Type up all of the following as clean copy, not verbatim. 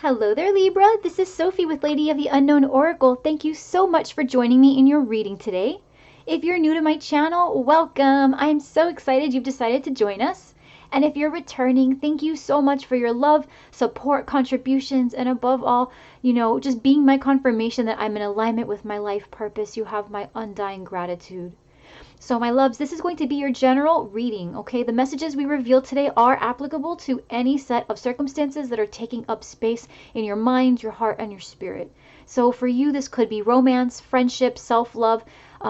Hello there, Libra. This is Sophie with Lady of the Unknown Oracle. Thank you so much for joining me in your reading today. If you're new to my channel, welcome. I'm so excited you've decided to join us. And if you're returning, thank you so much for your love, support, contributions, and above all, just being my confirmation that I'm in alignment with my life purpose. You have my undying gratitude. So my loves, this is going to be your general reading, okay? The messages we reveal today are applicable to any set of circumstances that are taking up space in your mind, your heart, and your spirit. So for you, this could be romance, friendship, self-love,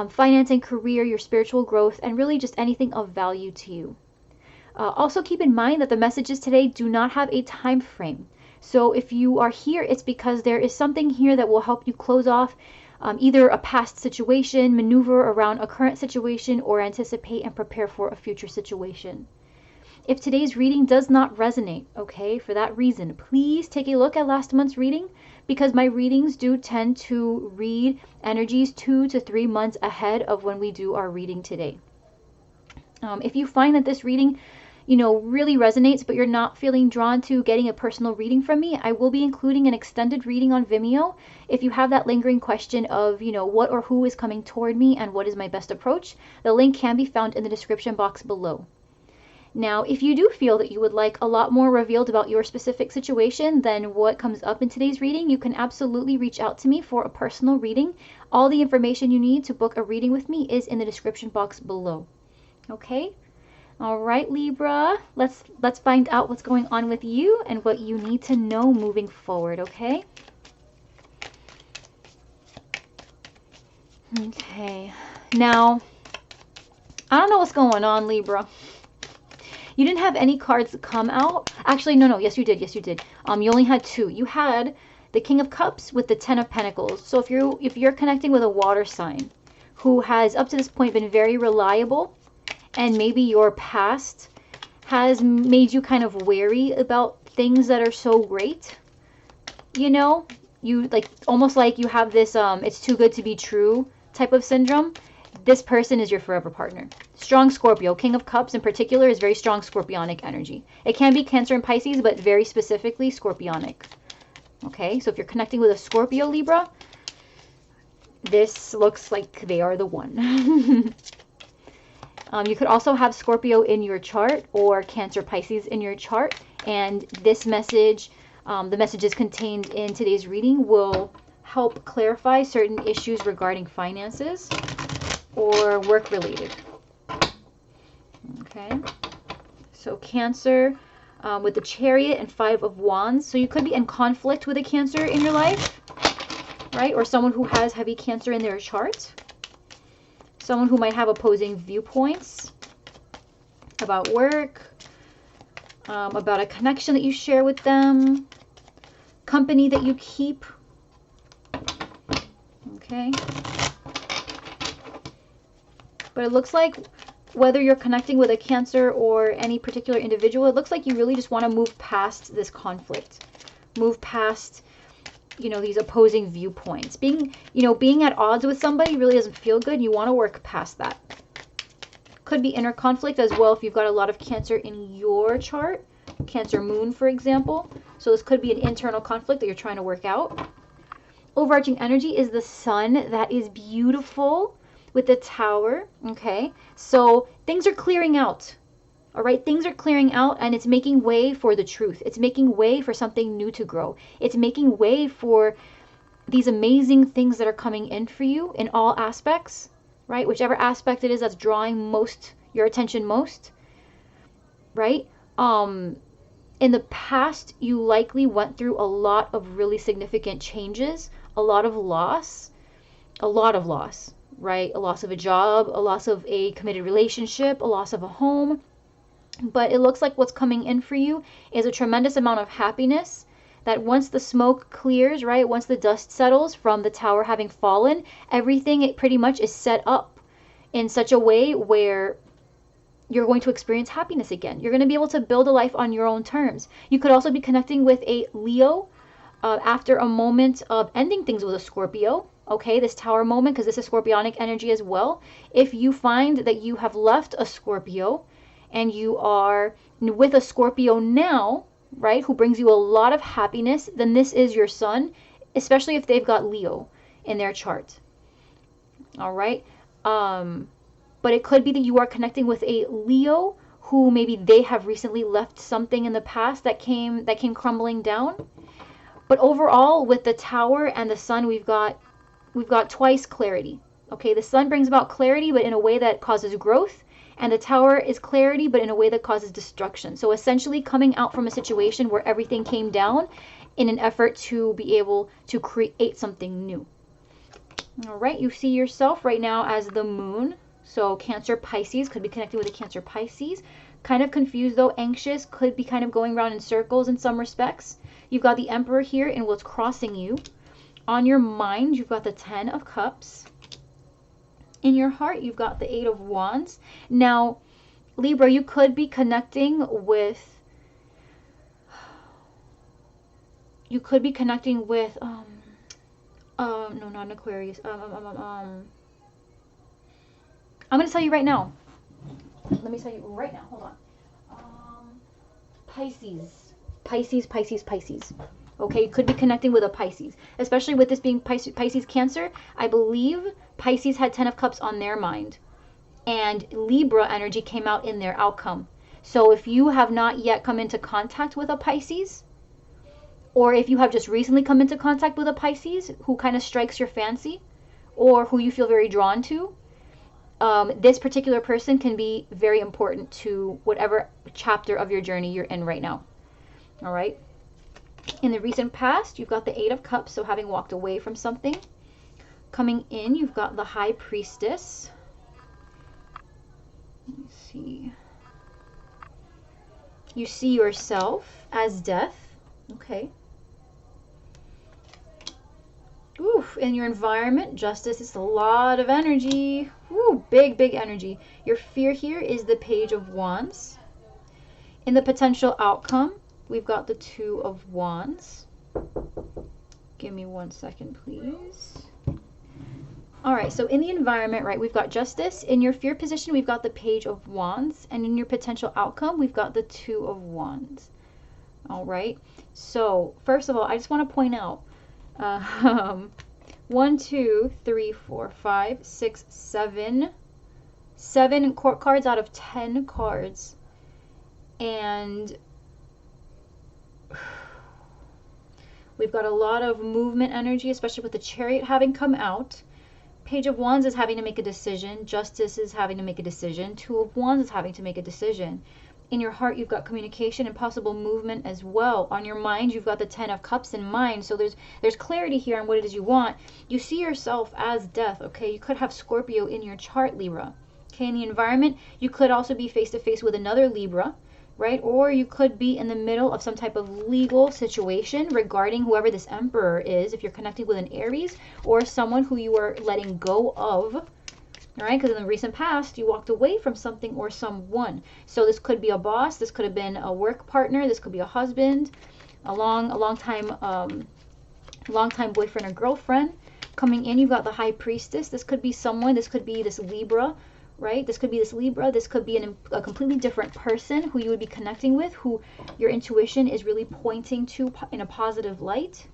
finance and career, your spiritual growth, and really just anything of value to you. Also keep in mind that the messages today do not have a time frame. So if you are here, it's because there is something here that will help you close off either a past situation, maneuver around a current situation, or anticipate and prepare for a future situation. If today's reading does not resonate, okay, for that reason, please take a look at last month's reading, because my readings do tend to read energies 2 to 3 months ahead of when we do our reading today. If you find that this reading really resonates, but you're not feeling drawn to getting a personal reading from me, I will be including an extended reading on Vimeo. If you have that lingering question of, what or who is coming toward me and what is my best approach, the link can be found in the description box below. Now, if you do feel that you would like a lot more revealed about your specific situation than what comes up in today's reading, you can absolutely reach out to me for a personal reading. All the information you need to book a reading with me is in the description box below. Okay? All right, Libra, let's find out what's going on with you and what you need to know moving forward, okay? Okay, now, I don't know what's going on, Libra. You didn't have any cards come out. Actually, no, yes, you did. You only had 2. You had the King of Cups with the 10 of Pentacles. So if you're connecting with a water sign who has up to this point been very reliable, and maybe your past has made you kind of wary about things that are so great, you almost like you have this it's too good to be true type of syndrome. This person is your forever partner. Strong Scorpio. King of Cups in particular is very strong scorpionic energy. It can be Cancer and Pisces, but very specifically scorpionic. Okay, so if you're connecting with a Scorpio, Libra, this looks like they are the one. You could also have Scorpio in your chart or Cancer Pisces in your chart. And this message, the messages contained in today's reading, will help clarify certain issues regarding finances or work related. Okay. So Cancer with the Chariot and 5 of Wands. So you could be in conflict with a Cancer in your life, right? Or someone who has heavy Cancer in their chart. Someone who might have opposing viewpoints about work, about a connection that you share with them, company that you keep. Okay. But it looks like whether you're connecting with a Cancer or any particular individual, it looks like you really just want to move past this conflict. Move past these opposing viewpoints. Being at odds with somebody really doesn't feel good. You want to work past that. Could be inner conflict as well if you've got a lot of Cancer in your chart. Cancer moon, for example. So this could be an internal conflict that you're trying to work out. Overarching energy is the sun. That is beautiful with the Tower. Okay. So things are clearing out. All right, things are clearing out, and it's making way for the truth. It's making way for something new to grow. It's making way for these amazing things that are coming in for you in all aspects, right? Whichever aspect it is that's drawing your attention most, right? In the past, you likely went through a lot of really significant changes, a lot of loss, right? A loss of a job, a loss of a committed relationship, a loss of a home. But it looks like what's coming in for you is a tremendous amount of happiness that once the smoke clears, right, once the dust settles from the Tower having fallen, everything pretty much is set up in such a way where you're going to experience happiness again. You're going to be able to build a life on your own terms. You could also be connecting with a Leo after a moment of ending things with a Scorpio. Okay, this Tower moment, because this is Scorpionic energy as well. If you find that you have left a Scorpio and you are with a Scorpio now, right, who brings you a lot of happiness, then this is your sun, especially if they've got Leo in their chart. All right. But it could be that you are connecting with a Leo who maybe they have recently left something in the past that came crumbling down. But overall, with the Tower and the Sun, we've got twice clarity. Okay, the Sun brings about clarity, but in a way that causes growth, and the Tower is clarity, but in a way that causes destruction. So essentially coming out from a situation where everything came down in an effort to be able to create something new. All right, you see yourself right now as the Moon. So Cancer, Pisces, could be connecting with a Cancer, Pisces. Kind of confused though, anxious, could be kind of going around in circles in some respects. You've got the Emperor here and what's crossing you. On your mind, you've got the 10 of Cups. In your heart, you've got the 8 of Wands. Now, Libra, you could be connecting with, no, not an Aquarius. I'm going to tell you right now. Let me tell you right now. Hold on. Pisces. Pisces. Okay, you could be connecting with a Pisces. Especially with this being Pisces Cancer. I believe Pisces had 10 of Cups on their mind. And Libra energy came out in their outcome. So if you have not yet come into contact with a Pisces, or if you have just recently come into contact with a Pisces who kind of strikes your fancy, or who you feel very drawn to, this particular person can be very important to whatever chapter of your journey you're in right now. All right. In the recent past, you've got the 8 of Cups, so having walked away from something. Coming in, you've got the High Priestess. Let me see. You see yourself as Death. Okay. Oof, in your environment, Justice is a lot of energy. Ooh, big energy. Your fear here is the Page of Wands. In the potential outcome, we've got the 2 of Wands. Give me 1 second, please. All right, so in the environment, right, we've got Justice. In your fear position, we've got the Page of Wands. And in your potential outcome, we've got the 2 of Wands. All right, so first of all, I just want to point out 1, 2, 3, 4, 5, 6, 7 court cards out of 10 cards. And we've got a lot of movement energy, especially with the Chariot having come out. Page of Wands is having to make a decision. Justice is having to make a decision. 2 of Wands is having to make a decision. In your heart, you've got communication and possible movement as well. On your mind, you've got the 10 of Cups in mind. So there's clarity here on what it is you want. You see yourself as Death, okay? You could have Scorpio in your chart, Libra. Okay, in the environment, you could also be face-to-face with another Libra, right? Or you could be in the middle of some type of legal situation regarding whoever this Emperor is, if you're connecting with an Aries, or someone who you are letting go of. All right, because in the recent past, you walked away from something or someone. So this could be a boss, this could have been a work partner, this could be a husband, a long time boyfriend or girlfriend. Coming in, you've got the High Priestess. This could be someone, this could be this Libra, right? This could be this Libra. This could be a completely different person who you would be connecting with, who your intuition is really pointing to in a positive light,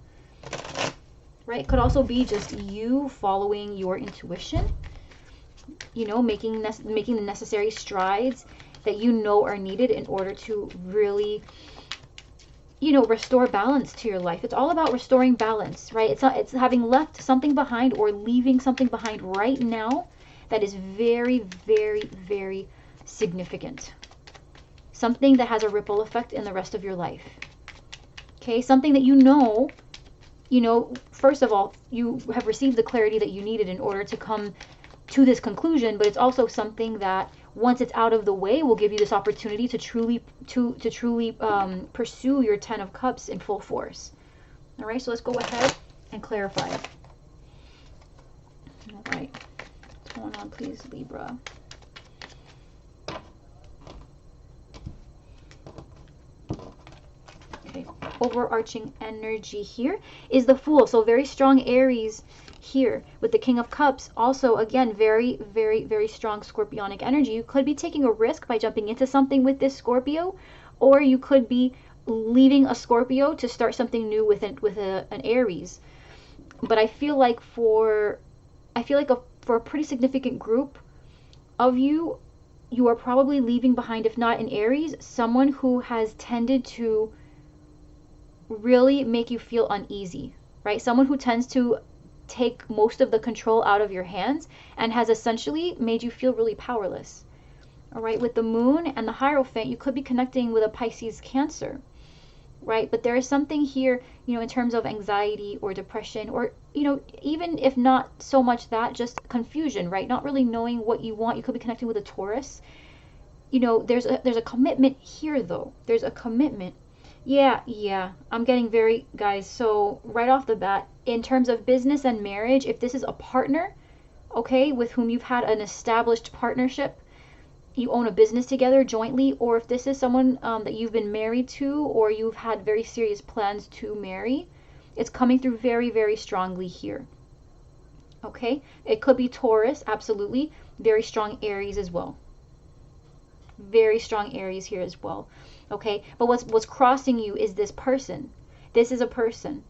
right? It could also be just you following your intuition. You know, making the necessary strides that you know are needed in order to really, you know, restore balance to your life. It's all about restoring balance, right? It's having left something behind or leaving something behind right now that is very significant. Something that has a ripple effect in the rest of your life. Okay, something that you know, first of all, you have received the clarity that you needed in order to come to this conclusion, but it's also something that once it's out of the way will give you this opportunity to truly pursue your 10 of Cups in full force. All right, so let's go ahead and clarify. All right, what's going on, please, Libra? overarching energy here is the Fool. So very strong Aries here with the King of Cups. Also, again, very, very, very strong Scorpionic energy. You could be taking a risk by jumping into something with this Scorpio, or you could be leaving a Scorpio to start something new with an Aries. But I feel like for a pretty significant group of you, you are probably leaving behind, if not an Aries, someone who has tended to really make you feel uneasy, right? Someone who tends to take most of the control out of your hands and has essentially made you feel really powerless. All right, with the Moon and the Hierophant, you could be connecting with a Pisces Cancer, right? But there is something here, in terms of anxiety or depression, or, even if not so much that, just confusion, right? Not really knowing what you want. You could be connecting with a Taurus. There's a commitment here, though. There's a commitment. Yeah, I'm getting very, guys, so right off the bat, in terms of business and marriage, if this is a partner, okay, with whom you've had an established partnership, you own a business together jointly, or if this is someone that you've been married to, or you've had very serious plans to marry, it's coming through very, very strongly here. Okay, it could be Taurus, absolutely. Very strong Aries as well. Very strong Aries here as well. Okay, but what's crossing you is this person. This is a person.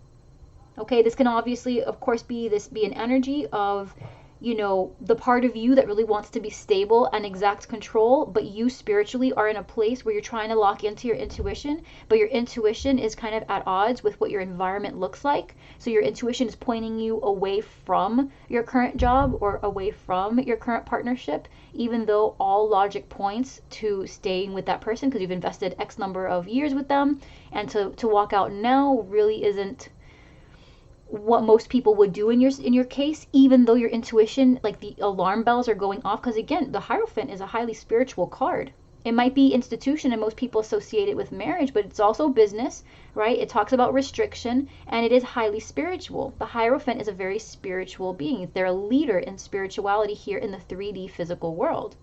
Okay, this can obviously, of course, be an energy of, the part of you that really wants to be stable and exact control, but you spiritually are in a place where you're trying to lock into your intuition, but your intuition is kind of at odds with what your environment looks like. So your intuition is pointing you away from your current job or away from your current partnership, even though all logic points to staying with that person because you've invested X number of years with them, and to walk out now really isn't what most people would do in your case, even though your intuition, like the alarm bells are going off, because again, the Hierophant is a highly spiritual card. It might be institution and most people associate it with marriage, but it's also business, right? It talks about restriction, and it is highly spiritual. The Hierophant is a very spiritual being. They're a leader in spirituality here in the 3D physical world.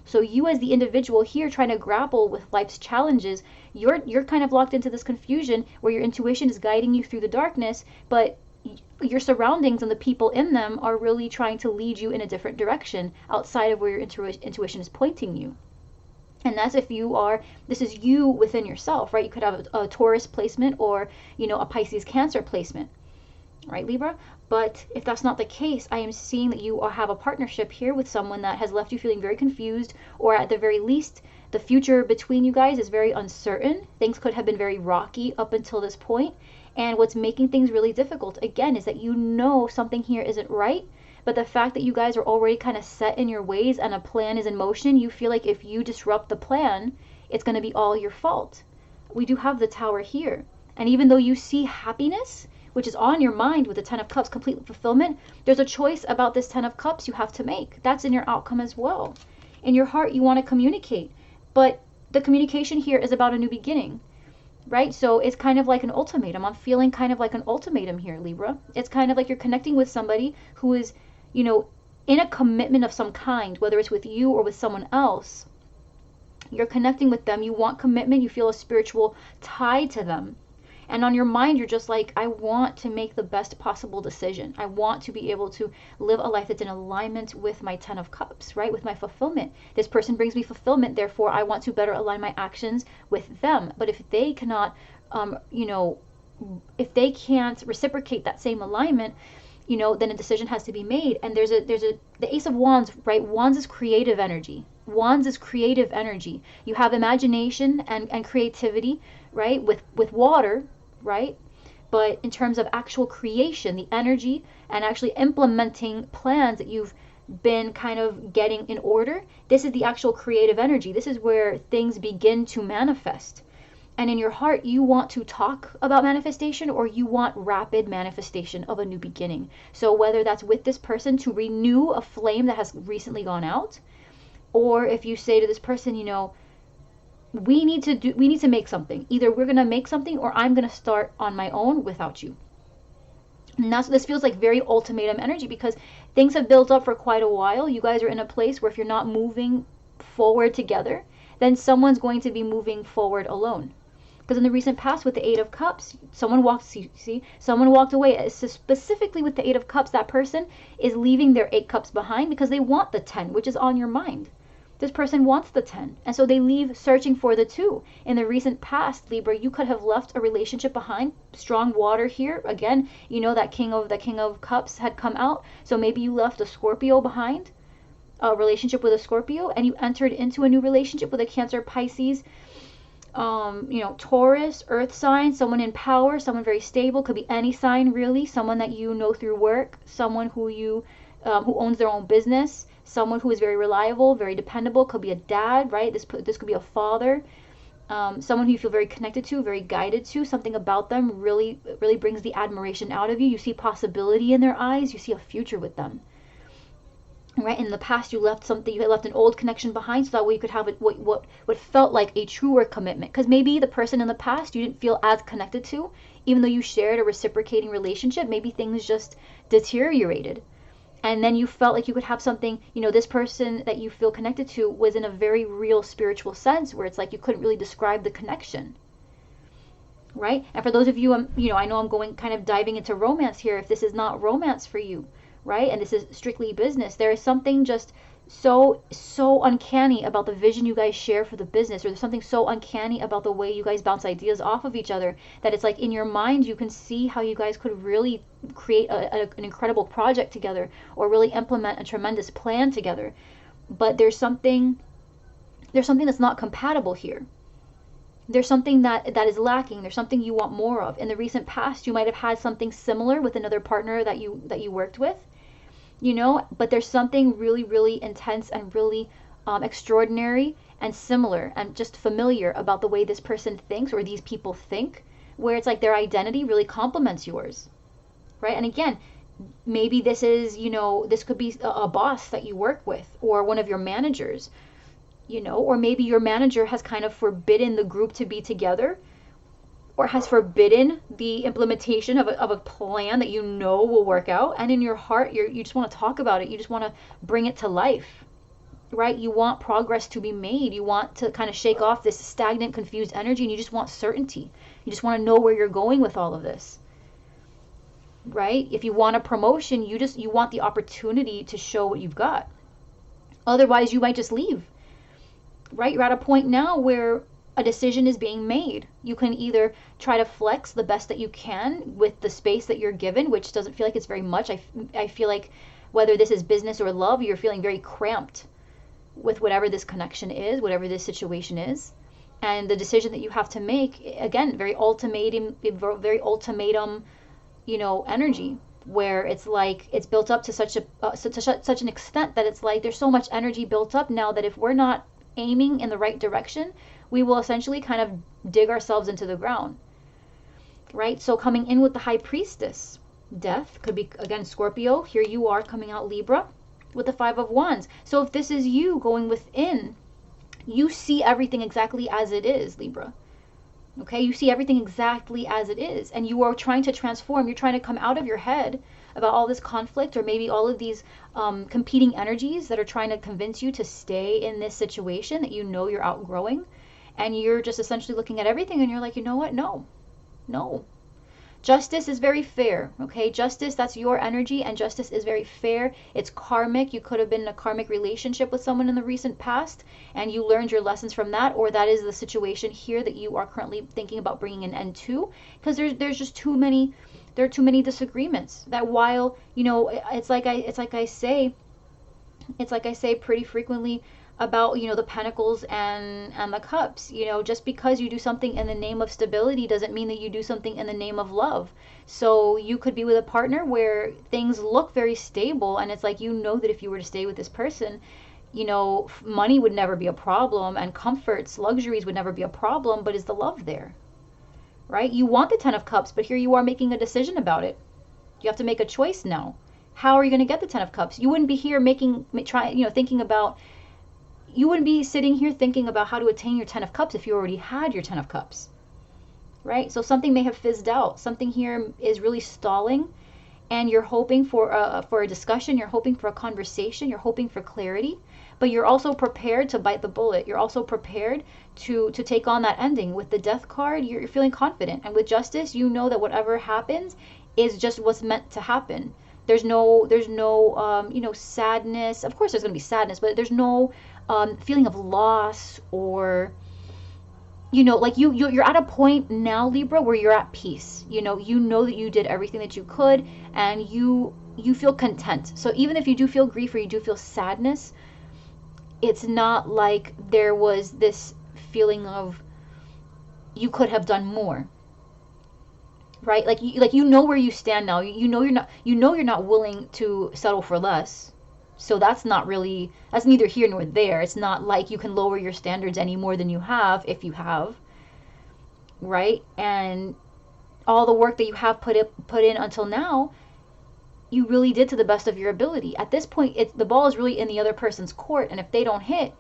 So you as the individual here trying to grapple with life's challenges, you're kind of locked into this confusion where your intuition is guiding you through the darkness, but your surroundings and the people in them are really trying to lead you in a different direction outside of where your intuition is pointing you. And that's this is you within yourself, right? You could have a Taurus placement or, a Pisces Cancer placement, right, Libra? But if that's not the case, I am seeing that you have a partnership here with someone that has left you feeling very confused, or at the very least, the future between you guys is very uncertain. Things could have been very rocky up until this point. And what's making things really difficult, again, is that something here isn't right, but the fact that you guys are already kind of set in your ways and a plan is in motion, you feel like if you disrupt the plan, it's going to be all your fault. We do have the Tower here. And even though you see happiness, which is on your mind with the Ten of Cups, complete fulfillment, there's a choice about this Ten of Cups you have to make. That's in your outcome as well. In your heart, you want to communicate, but the communication here is about a new beginning, right? So it's kind of like an ultimatum. I'm feeling kind of like an ultimatum here, Libra. It's kind of like you're connecting with somebody who is, in a commitment of some kind, whether it's with you or with someone else. You're connecting with them. You want commitment. You feel a spiritual tie to them. And on your mind, you're just like, I want to make the best possible decision. I want to be able to live a life that's in alignment with my Ten of Cups, right? With my fulfillment. This person brings me fulfillment. Therefore, I want to better align my actions with them. But if they cannot, if they can't reciprocate that same alignment, then a decision has to be made. And the Ace of Wands, right? Wands is creative energy. Wands is creative energy. You have imagination and creativity, right? With water, right? But in terms of actual creation, the energy and actually implementing plans that you've been kind of getting in order, this is the actual creative energy. This is where things begin to manifest. And in your heart, you want to talk about manifestation, or you want rapid manifestation of a new beginning. So whether that's with this person to renew a flame that has recently gone out, or if you say to this person, we need to make something. Either we're going to make something, or I'm going to start on my own without you. And this feels like very ultimatum energy, because things have built up for quite a while. You guys are in a place where if you're not moving forward together, then someone's going to be moving forward alone. Because in the recent past with the Eight of Cups, someone walked away. So specifically with the Eight of Cups, that person is leaving their 8 cups behind because they want the 10, which is on your mind. This person wants the 10, and so they leave searching for the 2. In the recent past, Libra, you could have left a relationship behind. Strong water here. Again, you know that King of Cups had come out, so maybe you left a Scorpio behind, a relationship with a Scorpio, and you entered into a new relationship with a Cancer, Pisces, Taurus, earth sign, someone in power, someone very stable, could be any sign really, someone that you know through work, someone who owns their own business, someone who is very reliable, very dependable, could be a dad, right? This could be a father, someone who you feel very connected to, very guided to. Something about them really, really brings the admiration out of you. You see possibility in their eyes. You see a future with them. Right? In the past, you left an old connection behind, so that way you could have what felt like a truer commitment. Because maybe the person in the past you didn't feel as connected to, even though you shared a reciprocating relationship. Maybe things just deteriorated. And then you felt like you could have something, this person that you feel connected to was in a very real spiritual sense, where it's like you couldn't really describe the connection. Right? And for those of you, I know I'm going kind of diving into romance here. If this is not romance for you, right, and this is strictly business, there is something just so uncanny about the vision you guys share for the business, or there's something so uncanny about the way you guys bounce ideas off of each other, that it's like in your mind you can see how you guys could really create an incredible project together, or really implement a tremendous plan together. But there's something that's not compatible here. There's something that is lacking. There's something you want more of. In the recent past, you might have had something similar with another partner that you worked with, but there's something really, really intense and really extraordinary and similar and just familiar about the way this person thinks, or these people think, where it's like their identity really complements yours, right? And again, maybe this is, this could be a boss that you work with, or one of your managers, or maybe your manager has kind of forbidden the group to be together, or has forbidden the implementation of a plan that will work out. And in your heart, you just want to talk about it. You just want to bring it to life, right? You want progress to be made. You want to kind of shake off this stagnant, confused energy, and you just want certainty. You just want to know where you're going with all of this, right? If you want a promotion, you want the opportunity to show what you've got. Otherwise, you might just leave, right? You're at a point now where a decision is being made. You can either try to flex the best that you can with the space that you're given, which doesn't feel like it's very much. I feel like whether this is business or love, you're feeling very cramped with whatever this connection is, whatever this situation is. And the decision that you have to make, again, very ultimatum, energy, where it's like it's built up to such an extent that it's like there's so much energy built up now that if we're not aiming in the right direction, we will essentially kind of dig ourselves into the ground, right? So coming in with the High Priestess, death, could be, again, Scorpio. Here you are coming out Libra with the Five of Wands. So if this is you going within, you see everything exactly as it is, Libra. Okay, you see everything exactly as it is, and you are trying to transform. You're trying to come out of your head about all this conflict, or maybe all of these competing energies that are trying to convince you to stay in this situation that you're outgrowing. And you're just essentially looking at everything and you're like, you know what? No. Justice is very fair, okay? Justice, that's your energy, and justice is very fair. It's karmic. You could have been in a karmic relationship with someone in the recent past, and you learned your lessons from that, or that is the situation here that you are currently thinking about bringing an end to, because there's just too many disagreements. That while, it's like I say pretty frequently about, the pentacles and the cups, just because you do something in the name of stability doesn't mean that you do something in the name of love. So you could be with a partner where things look very stable, and it's like, that if you were to stay with this person, money would never be a problem, and comforts, luxuries would never be a problem, but is the love there, right? You want the Ten of Cups, but here you are making a decision about it. You have to make a choice now. How are you going to get the Ten of Cups? You wouldn't be here you wouldn't be sitting here thinking about how to attain your Ten of Cups if you already had your Ten of Cups, right? So something may have fizzed out. Something here is really stalling, and you're hoping for a discussion. You're hoping for a conversation. You're hoping for clarity, but you're also prepared to bite the bullet. You're also prepared to take on that ending. With the death card, you're feeling confident, and with justice, you know that whatever happens is just what's meant to happen. There's no you know, sadness. Of course there's going to be sadness, but there's no feeling of loss, or you know, like you're at a point now, Libra, where you're at peace. You know that you did everything that you could, and you feel content. So even if you do feel grief or you do feel sadness, it's not like there was this feeling of you could have done more, right? Like you know where you stand now. You know you're not willing to settle for less. So that's neither here nor there. It's not like you can lower your standards any more than you have, if you have, right? And all the work that you have put in until now, you really did to the best of your ability. At this point, the ball is really in the other person's court, and if they don't hit,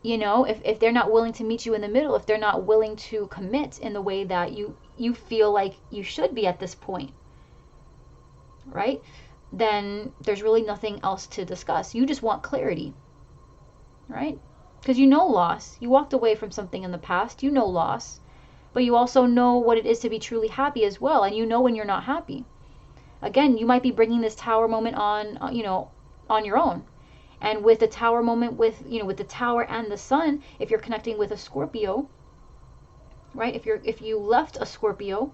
you know, if they're not willing to meet you in the middle, if they're not willing to commit in the way that you feel like you should be at this point, right? Then there's really nothing else to discuss. You just want clarity, right? Because you know loss. You walked away from something in the past. You know loss. But you also know what it is to be truly happy as well. And you know when you're not happy. Again, you might be bringing this tower moment on, you know, on your own. And with the tower moment, with the tower and the sun, if you're connecting with a Scorpio, right? If you left a Scorpio,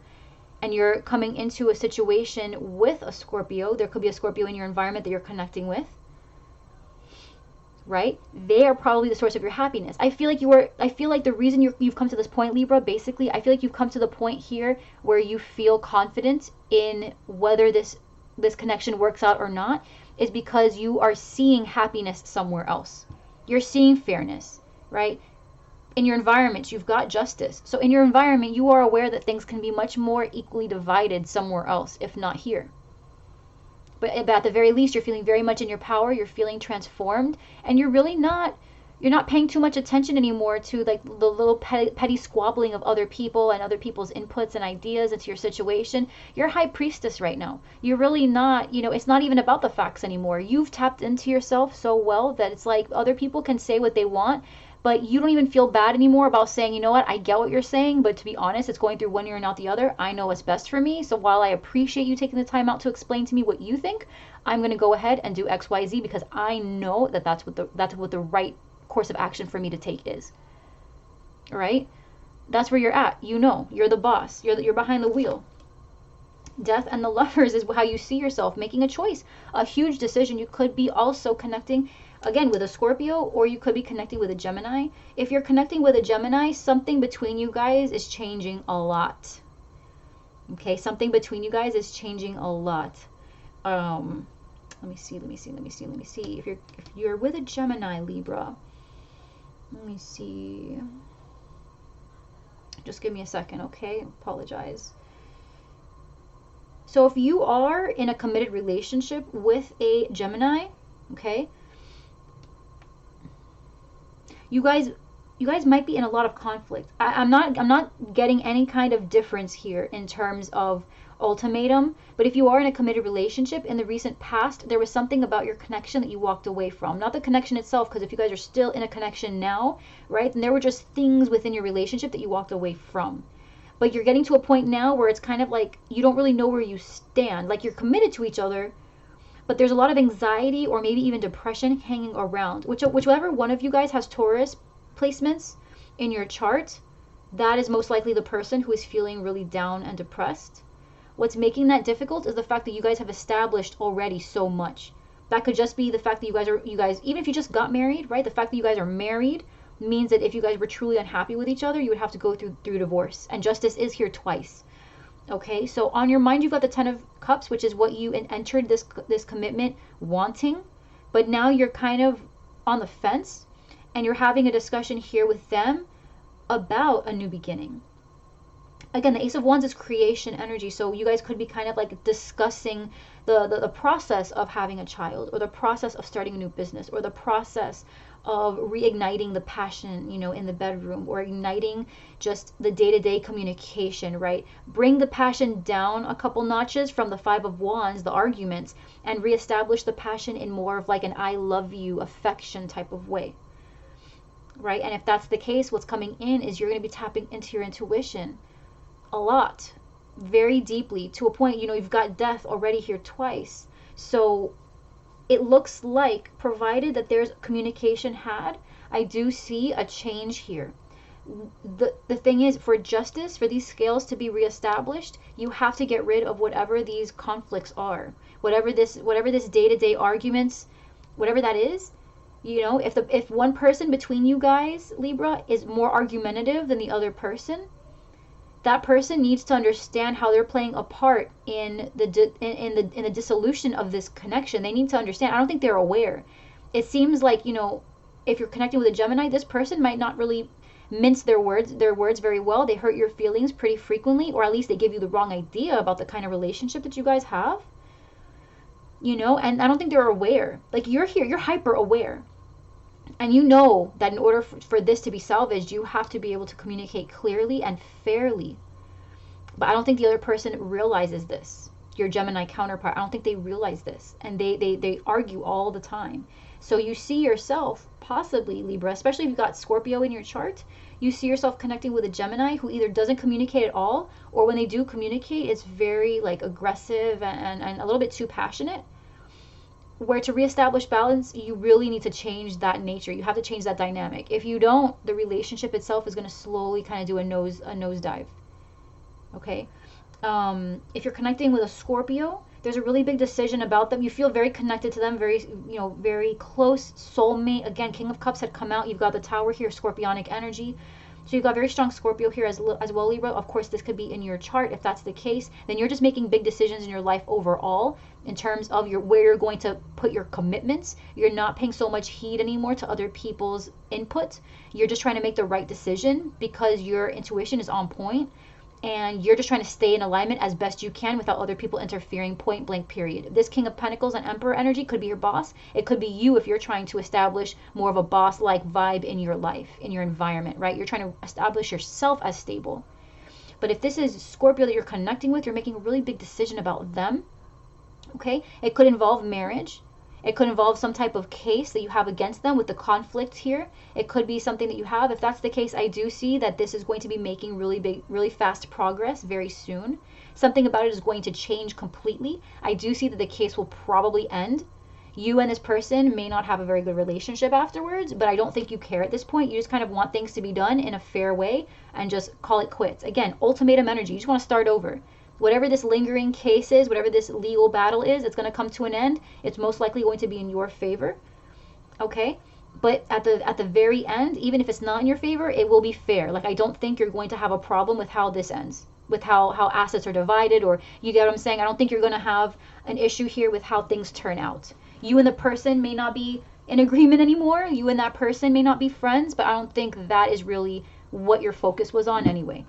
and you're coming into a situation with a Scorpio, there could be a Scorpio in your environment that you're connecting with, right? They are probably the source of your happiness. I feel like the reason you've come to this point, Libra, basically, I feel like you've come to the point here where you feel confident in whether this connection works out or not, is because you are seeing happiness somewhere else. You're seeing fairness, right? In your environment, you've got justice. So in your environment, you are aware that things can be much more equally divided somewhere else, if not here. But at the very least, you're feeling very much in your power. You're feeling transformed, and you're not paying too much attention anymore to like the little petty squabbling of other people and other people's inputs and ideas into your situation. You're high priestess right now. You're really not, it's not even about the facts anymore. You've tapped into yourself so well that it's like other people can say what they want, but you don't even feel bad anymore about saying, you know what, I get what you're saying, but to be honest, it's going through one ear and out the other. I know what's best for me. So while I appreciate you taking the time out to explain to me what you think, I'm going to go ahead and do X, Y, Z because I know that that's what the right course of action for me to take is. All right? That's where you're at. You're the boss. You're behind the wheel. Death and the Lovers is how you see yourself making a choice, a huge decision. You could be also connecting again with a Scorpio, or you could be connecting with a Gemini. If you're connecting with a Gemini, something between you guys is changing a lot. Okay, something between you guys is changing a lot. Let me see. If you're with a Gemini, Libra, let me see. Just give me a second, okay? Apologize. So if you are in a committed relationship with a Gemini, okay, you guys might be in a lot of conflict. I'm not getting any kind of difference here in terms of ultimatum, but if you are in a committed relationship in the recent past, there was something about your connection that you walked away from. Not the connection itself, because if you guys are still in a connection now, right, then there were just things within your relationship that you walked away from. But you're getting to a point now where it's kind of like you don't really know where you stand. Like you're committed to each other, but there's a lot of anxiety or maybe even depression hanging around. Whichever one of you guys has Taurus placements in your chart, that is most likely the person who is feeling really down and depressed. What's making that difficult is the fact that you guys have established already so much. That could just be the fact that you guys, even if you just got married, right? The fact that you guys are married means that if you guys were truly unhappy with each other, you would have to go through divorce. And justice is here twice. Okay, so on your mind, you've got the Ten of Cups, which is what you entered this commitment wanting. But now you're kind of on the fence, and you're having a discussion here with them about a new beginning. Again, the Ace of Wands is creation energy, so you guys could be kind of like discussing the process of having a child, or the process of starting a new business, or the process of reigniting the passion, in the bedroom, or igniting just the day-to-day communication, right? Bring the passion down a couple notches from the Five of Wands, the arguments, and reestablish the passion in more of like an I love you affection type of way, right? And if that's the case, what's coming in is you're going to be tapping into your intuition a lot, very deeply, to a point, you've got death already here twice. So it looks like, provided that there's communication had, I do see a change here. The thing is, for justice, for these scales to be reestablished, you have to get rid of whatever these conflicts are, whatever this day-to-day arguments, whatever that is. If one person between you guys, Libra, is more argumentative than the other person, that person needs to understand how they're playing a part in the dissolution of this connection. They need to understand. I don't think they're aware. It seems like, if you're connecting with a Gemini, this person might not really mince their words very well. They hurt your feelings pretty frequently, or at least they give you the wrong idea about the kind of relationship that you guys have. And I don't think they're aware. Like, you're here, you're hyper aware. And you know that in order for this to be salvaged, you have to be able to communicate clearly and fairly. But I don't think the other person realizes this. Your Gemini counterpart, I don't think they realize this. And they argue all the time. So you see yourself, possibly, Libra, especially if you've got Scorpio in your chart, you see yourself connecting with a Gemini who either doesn't communicate at all, or when they do communicate, it's very like aggressive and a little bit too passionate. Where to reestablish balance, you really need to change that nature. You have to change that dynamic. If you don't, the relationship itself is going to slowly kind of do a nosedive. Okay? If you're connecting with a Scorpio, there's a really big decision about them. You feel very connected to them, very close soulmate. Again, King of Cups had come out. You've got the Tower here, Scorpionic energy. So you've got very strong Scorpio here as well, Libra. Of course, this could be in your chart. If that's the case, then you're just making big decisions in your life overall in terms of where you're going to put your commitments. You're not paying so much heed anymore to other people's input. You're just trying to make the right decision because your intuition is on point, and you're just trying to stay in alignment as best you can without other people interfering, point blank, period. This King of Pentacles and Emperor energy could be your boss. It could be you if you're trying to establish more of a boss-like vibe in your life, in your environment, right? You're trying to establish yourself as stable. But if this is Scorpio that you're connecting with, you're making a really big decision about them, okay? It could involve marriage. It could involve some type of case that you have against them with the conflict here. It could be something that you have. If that's the case, I do see that this is going to be making really fast progress very soon. Something about it is going to change completely. I do see that the case will probably end. You and this person may not have a very good relationship afterwards, but I don't think you care at this point. You just kind of want things to be done in a fair way and just call it quits. Again, ultimatum energy. You just want to start over. Whatever this lingering case is, whatever this legal battle is, it's going to come to an end. It's most likely going to be in your favor. Okay? But at the very end, even if it's not in your favor, it will be fair. Like, I don't think you're going to have a problem with how this ends, with how assets are divided, or, you get what I'm saying? I don't think you're going to have an issue here with how things turn out. You and the person may not be in agreement anymore. You and that person may not be friends, but I don't think that is really what your focus was on anyway.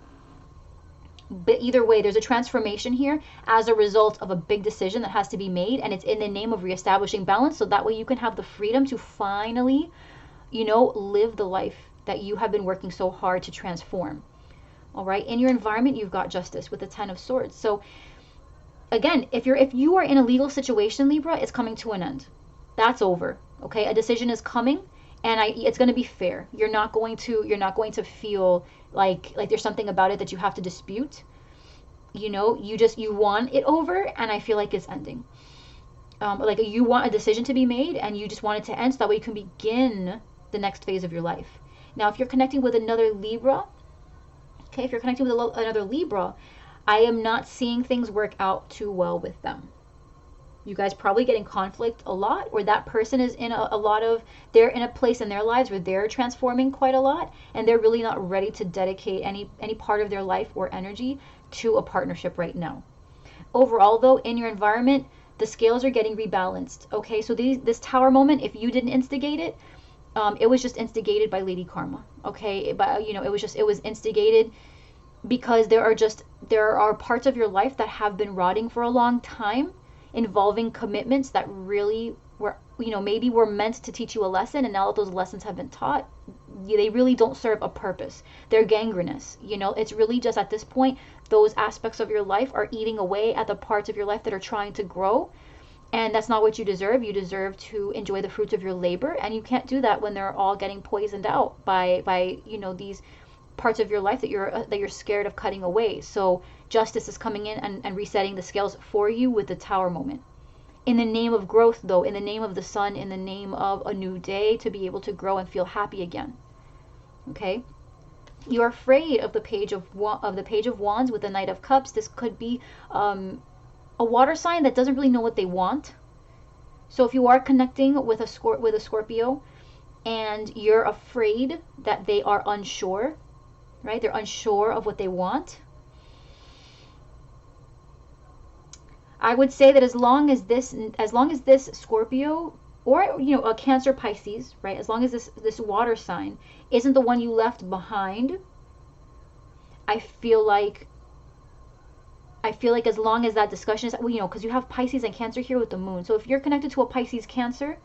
But either way, there's a transformation here as a result of a big decision that has to be made, and it's in the name of reestablishing balance, so that way you can have the freedom to finally, live the life that you have been working so hard to transform. All right? In your environment, you've got justice with the Ten of Swords. So again, if you are in a legal situation, Libra, it's coming to an end. That's over. Okay? A decision is coming, and it's going to be fair. You're not going to feel like there's something about it that you have to dispute. You want it over, and I feel like it's ending. Like, you want a decision to be made, and you just want it to end so that way you can begin the next phase of your life. Now, if you're connecting with another Libra, okay, another Libra, I am not seeing things work out too well with them. You guys probably get in conflict a lot, or that person is in they're in a place in their lives where they're transforming quite a lot, and they're really not ready to dedicate any part of their life or energy to a partnership right now. Overall, though, in your environment, the scales are getting rebalanced. Okay, so this Tower moment, if you didn't instigate it, it was just instigated by Lady Karma. Okay, but it was instigated because there are parts of your life that have been rotting for a long time, involving commitments that really were maybe were meant to teach you a lesson, and now that those lessons have been taught, they really don't serve a purpose. They're gangrenous. It's really just at this point, those aspects of your life are eating away at the parts of your life that are trying to grow. And that's not what you deserve. You deserve to enjoy the fruits of your labor, and you can't do that when they're all getting poisoned out by these parts of your life that you're scared of cutting away. So justice is coming in and resetting the scales for you with the Tower moment. In the name of growth, though, in the name of the sun, in the name of a new day, to be able to grow and feel happy again. Okay? You're afraid of the Page of Wands with the Knight of Cups. This could be a water sign that doesn't really know what they want. So if you are connecting with a Scorpio and you're afraid that they are unsure, right? They're unsure of what they want. I would say that as long as this Scorpio, or a Cancer, Pisces, right? As long as this water sign isn't the one you left behind, I feel like as long as that discussion is, because you have Pisces and Cancer here with the moon. So if you're connected to a Pisces Cancer,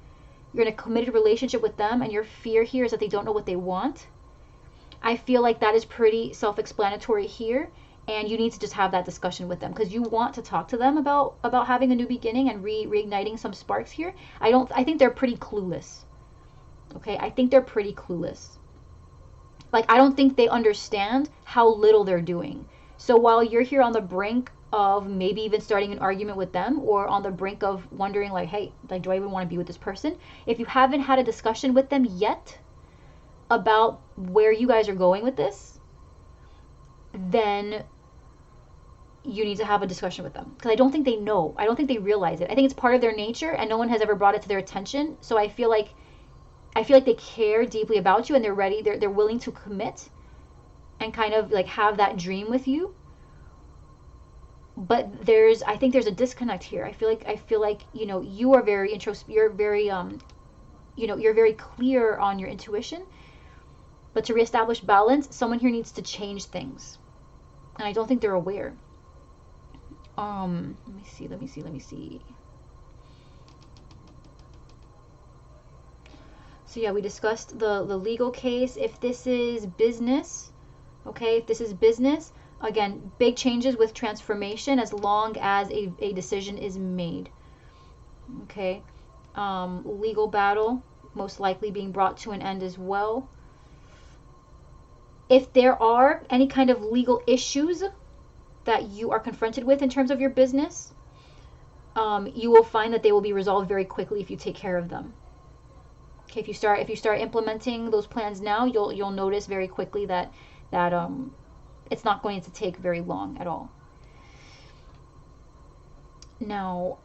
you're in a committed relationship with them, and your fear here is that they don't know what they want. I feel like that is pretty self-explanatory here, and you need to just have that discussion with them, because you want to talk to them about having a new beginning and reigniting some sparks here. I think they're pretty clueless. Okay, I think they're pretty clueless. Like, I don't think they understand how little they're doing. So while you're here on the brink of maybe even starting an argument with them, or on the brink of wondering like, hey, like, do I even want to be with this person? If you haven't had a discussion with them yet about where you guys are going with this, then you need to have a discussion with them. Because I don't think they know. I don't think they realize it. I think it's part of their nature, and no one has ever brought it to their attention. So I feel like they care deeply about you, and they're ready. They're willing to commit and kind of like have that dream with you. But I think there's a disconnect here. I feel like you are very you're very clear on your intuition. But to reestablish balance, someone here needs to change things. And I don't think they're aware. Let me see. So yeah, we discussed the legal case. If this is business, okay, if this is business, again, big changes with transformation as long as a decision is made. Okay. Legal battle, most likely being brought to an end as well. If there are any kind of legal issues that you are confronted with in terms of your business, you will find that they will be resolved very quickly if you take care of them. Okay, if you start implementing those plans now, you'll notice very quickly that it's not going to take very long at all. Now,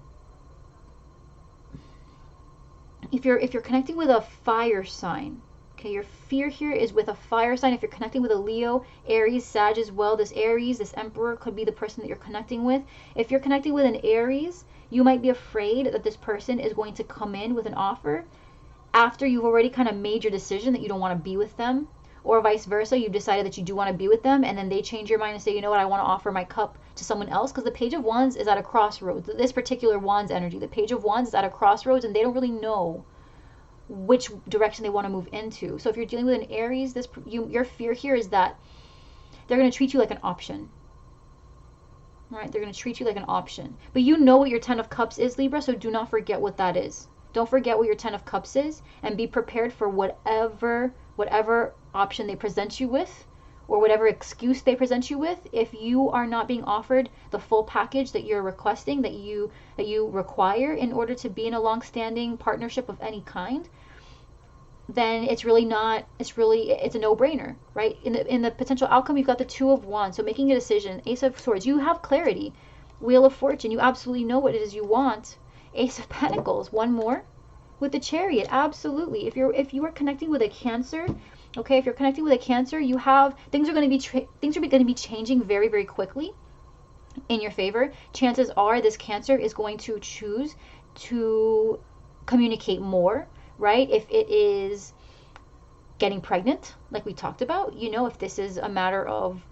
if you're connecting with a fire sign, okay, your fear here is with a fire sign. If you're connecting with a Leo, Aries, Sag as well, this Aries, this Emperor could be the person that you're connecting with. If you're connecting with an Aries, you might be afraid that this person is going to come in with an offer after you've already kind of made your decision that you don't want to be with them, or vice versa, you've decided that you do want to be with them, and then they change your mind and say, you know what, I want to offer my cup to someone else. Because the Page of Wands is at a crossroads. This particular Wands energy, the Page of Wands is at a crossroads, and they don't really know which direction they want to move into. So if you're dealing with an Aries, your fear here is that they're going to treat you like an option. Right? They're going to treat you like an option. But you know what your Ten of Cups is, Libra, so do not forget what that is. Don't forget what your Ten of Cups is, and be prepared for whatever option they present you with, or whatever excuse they present you with. If you are not being offered the full package that you're requesting, that you require in order to be in a long-standing partnership of any kind, then it's a no-brainer, right? In the potential outcome, you've got the Two of Wands, so making a decision. Ace of Swords, you have clarity. Wheel of Fortune, you absolutely know what it is you want. Ace of Pentacles, one more with the Chariot. Absolutely. If you are connecting with a Cancer, okay, if you're connecting with a Cancer, you have things are going to be changing very, very quickly in your favor. Chances are this Cancer is going to choose to communicate more, right? If it is getting pregnant, like we talked about, if this is a matter of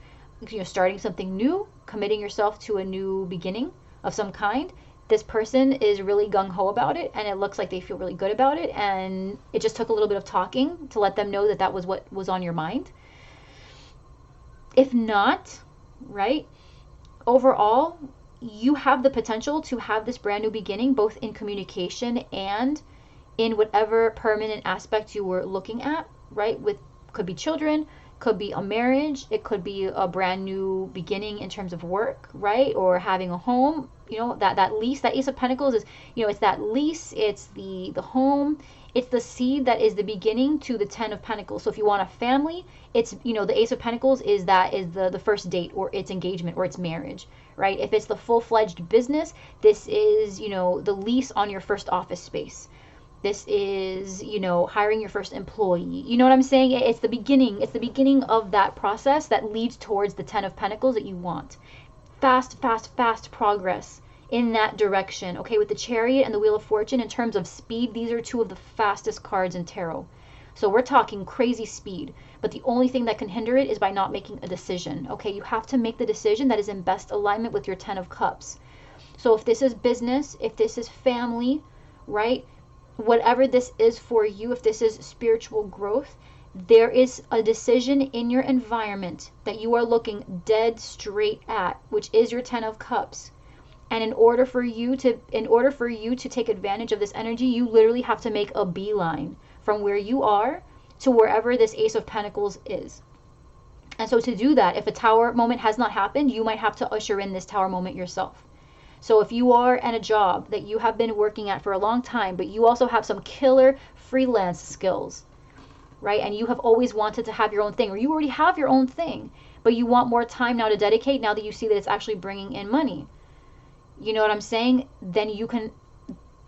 starting something new, committing yourself to a new beginning of some kind, this person is really gung-ho about it, and it looks like they feel really good about it, and it just took a little bit of talking to let them know that that was what was on your mind. If not, right, overall, you have the potential to have this brand new beginning, both in communication and in whatever permanent aspect you were looking at, right? With, could be children, could be a marriage, it could be a brand new beginning in terms of work, right? Or having a home. You know, that lease, that Ace of Pentacles is, you know, it's that lease, it's the home, it's the seed that is the beginning to the Ten of Pentacles. So if you want a family, it's, you know, the Ace of Pentacles is the first date, or it's engagement, or it's marriage, right? If it's the full-fledged business, this is, you know, the lease on your first office space. This is, you know, hiring your first employee. You know what I'm saying? It's the beginning. It's the beginning of that process that leads towards the Ten of Pentacles that you want. Fast, fast, fast progress in that direction. Okay, with the Chariot and the Wheel of Fortune, in terms of speed, these are two of the fastest cards in tarot. So we're talking crazy speed. But the only thing that can hinder it is by not making a decision. Okay, you have to make the decision that is in best alignment with your Ten of Cups. So if this is business, if this is family, right? Whatever this is for you, if this is spiritual growth, there is a decision in your environment that you are looking dead straight at, which is your Ten of Cups. And in order for you to take advantage of this energy, you literally have to make a beeline from where you are to wherever this Ace of Pentacles is. And so to do that, if a Tower moment has not happened, you might have to usher in this Tower moment yourself. So if you are at a job that you have been working at for a long time, but you also have some killer freelance skills, right? And you have always wanted to have your own thing, or you already have your own thing, but you want more time now to dedicate, now that you see that it's actually bringing in money. You know what I'm saying? Then you can,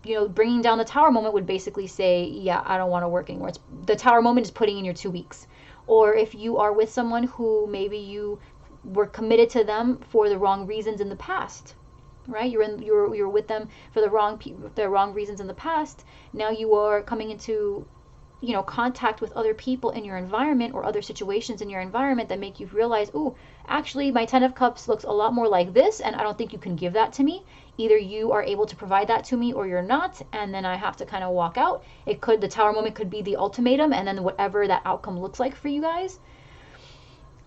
you know, bringing down the Tower moment would basically say, yeah, I don't want to work anymore. The Tower moment is putting in your 2 weeks. Or if you are with someone who maybe you were committed to them for the wrong reasons in the past, right? You're with them for the wrong reasons in the past. Now you are coming into, you know, contact with other people in your environment, or other situations in your environment that make you realize, oh, actually my Ten of Cups looks a lot more like this, and I don't think you can give that to me. Either you are able to provide that to me, or you're not, and then I have to kind of walk out. The Tower moment could be the ultimatum, and then whatever that outcome looks like for you guys.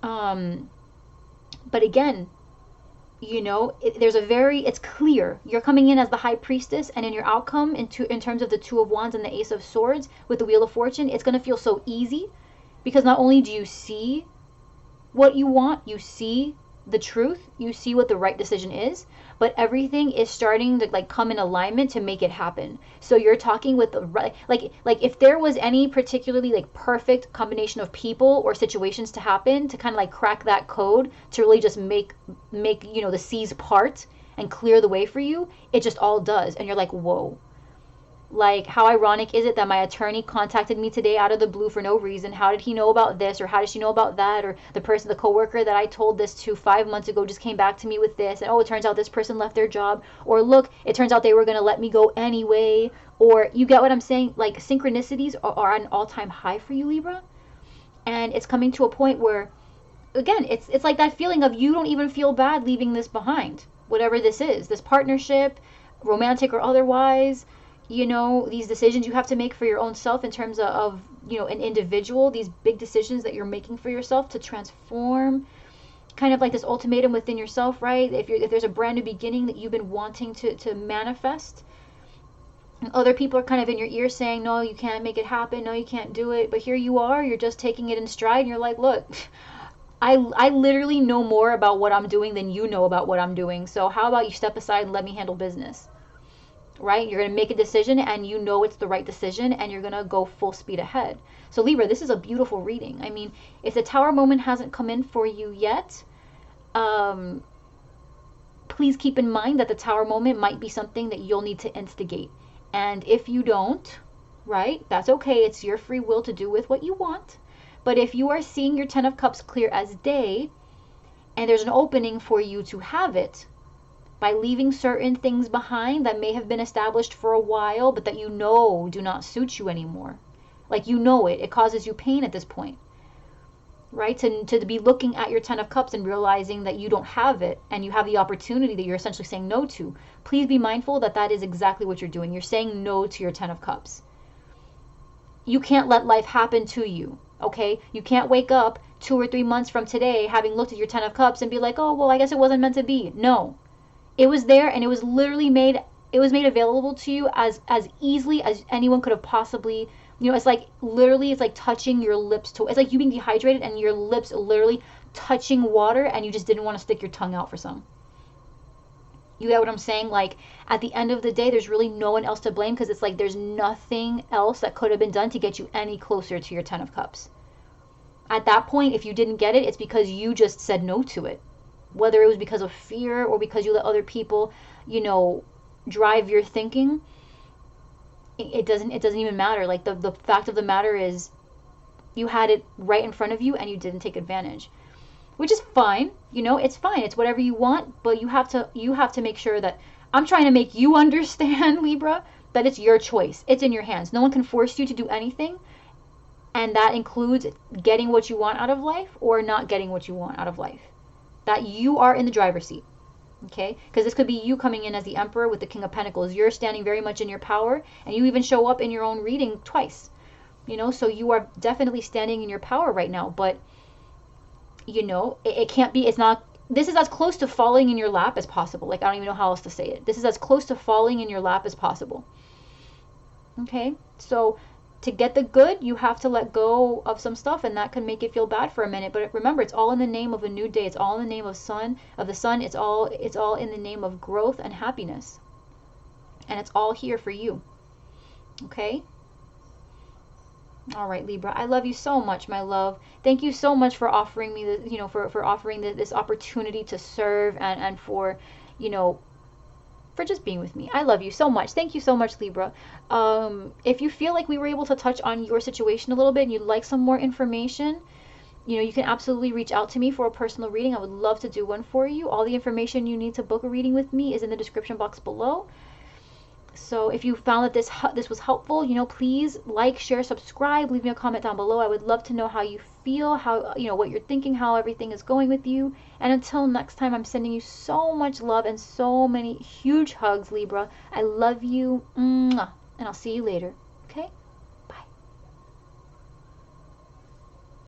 But again, you know, it's clear. You're coming in as the High Priestess, and in your outcome, in terms of the Two of Wands and the Ace of Swords with the Wheel of Fortune, it's going to feel so easy, because not only do you see what you want, you see the truth, you see what the right decision is, but everything is starting to like come in alignment to make it happen. So you're talking with the right, like if there was any particularly like perfect combination of people or situations to happen to kind of like crack that code to really just make you know, the seas part and clear the way for you, it just all does. And you're like, whoa. Like, how ironic is it that my attorney contacted me today out of the blue for no reason? How did he know about this? Or how did she know about that? Or the coworker that I told this to 5 months ago just came back to me with this. And oh, it turns out this person left their job. Or look, it turns out they were going to let me go anyway. Or, you get what I'm saying? Like, synchronicities are at an all-time high for you, Libra. And it's coming to a point where, again, it's like that feeling of you don't even feel bad leaving this behind. Whatever this is, this partnership, romantic or otherwise. You know, these decisions you have to make for your own self in terms of, you know, an individual, these big decisions that you're making for yourself to transform, kind of like this ultimatum within yourself, right? If there's a brand new beginning that you've been wanting to manifest, and other people are kind of in your ear saying, no, you can't make it happen, no, you can't do it, but here you are, you're just taking it in stride, and you're like, look, I literally know more about what I'm doing than you know about what I'm doing, so how about you step aside and let me handle business? Right? You're going to make a decision, and you know it's the right decision, and you're going to go full speed ahead. So Libra, this is a beautiful reading. I mean, if the Tower moment hasn't come in for you yet, please keep in mind that the Tower moment might be something that you'll need to instigate. And if you don't, right, that's okay. It's your free will to do with what you want. But if you are seeing your Ten of Cups clear as day, and there's an opening for you to have it, by leaving certain things behind that may have been established for a while, but that you know do not suit you anymore. Like, you know it. It causes you pain at this point. right? To be looking at your 10 of cups and realizing that you don't have it and you have the opportunity that you're essentially saying no to. Please be mindful that that is exactly what you're doing. You're saying no to your 10 of cups. You can't let life happen to you, okay? You can't wake up 2 or 3 months from today having looked at your 10 of cups and be like, oh, well, I guess it wasn't meant to be. No, it was there, and it was literally made, it was made available to you as easily as anyone could have possibly, it's like literally, it's like touching your lips to, it's like you being dehydrated and your lips literally touching water and you just didn't want to stick your tongue out for some. You get what I'm saying? Like, at the end of the day, there's really no one else to blame, because it's like there's nothing else that could have been done to get you any closer to your 10 of cups. At that point, if you didn't get it, it's because you just said no to it. Whether it was because of fear or because you let other people, drive your thinking, it doesn't even matter. Like, the fact of the matter is you had it right in front of you and you didn't take advantage. Which is fine, it's fine. It's whatever you want, but you have to make sure that I'm trying to make you understand, Libra, that it's your choice. It's in your hands. No one can force you to do anything, and that includes getting what you want out of life or not getting what you want out of life. That you are in the driver's seat, okay? Because this could be you coming in as the Emperor with the King of Pentacles. You're standing very much in your power, and you even show up in your own reading twice, so you are definitely standing in your power right now, but it can't be, this is as close to falling in your lap as possible. Like, I don't even know how else to say it. This is as close to falling in your lap as possible. Okay? So, to get the good, you have to let go of some stuff, and that can make it feel bad for a minute. But remember, it's all in the name of a new day. It's all in the name of the sun. It's all in the name of growth and happiness. And it's all here for you. Okay? All right, Libra, I love you so much, my love. Thank you so much for offering me for offering this opportunity to serve, and for, for just being with me. I love you so much. Thank you so much, Libra. If you feel like we were able to touch on your situation a little bit and you'd like some more information, you can absolutely reach out to me for a personal reading. I would love to do one for you. All the information you need to book a reading with me is in the description box below. So if you found that this was helpful, please like, share, subscribe, leave me a comment down below. I would love to know how you feel, how, what you're thinking, how everything is going with you. And until next time, I'm sending you so much love and so many huge hugs, Libra. I love you. Mwah. And I'll see you later. Okay?